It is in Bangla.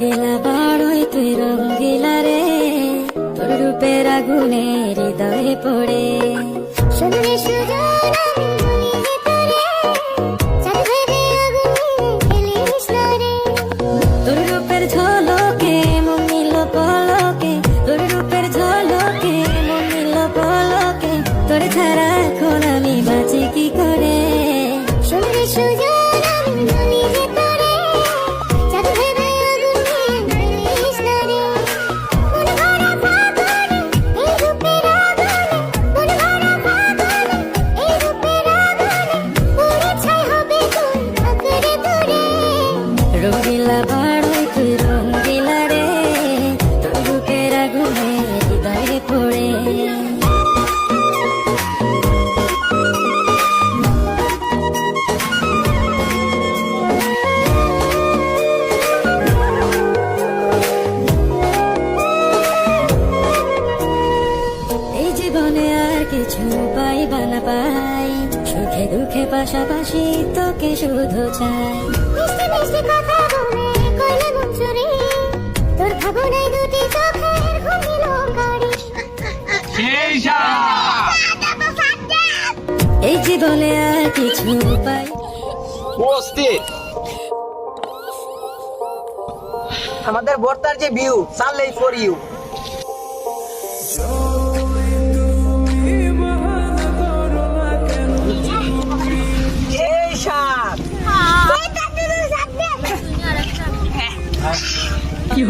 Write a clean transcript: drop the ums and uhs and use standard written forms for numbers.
রঙ্গিলা বাড়ই তুই রঙ্গিলা রে, তোর রূপের আগুনে হৃদয়ে পড়ে। শুনলে সুজন আমি বলি যে তোরে, চাঁদ ভেবে আগুনে ফেলিস না রে। তোর রূপের ঝলকে মন নিল পলকে, তোর রূপের ঝলকে মন নিল পলকে, তোর ছাড়া এখন আমি বাঁচি কি করে। শুনলে সুজন আমি বলি যে তোরে, চাঁদ ভেবে আগুনে ফেলিস না রে। মন ভরা ফাগুনে এই রূপের আগুনে, মন ভরা ফাগুনে এই রূপের আগুনে, পুরে ছাই হবে তোর আঁকড়ে ধরে। রঙ্গিলা বাড়ই তুই রঙ্গিলা রে, তোর রূপের আগুনে হৃদয়ে পড়ে। এই জীবনে আর কিছু পাইবা না পাই, সুখে দুঃখে পাশাপাশি তোকে শুধু চাই। মিষ্টি মিষ্টি কথা বলে কইলে মন চুরি, তোর ভাবনায় দুটি চোখের ঘুমিল গাড়ি। এই জীবনে আর কিছু পাই। উপস্থিত আমাদের বর্তার যে ভিউ সানলাই ফর ইউ। এই সাত কি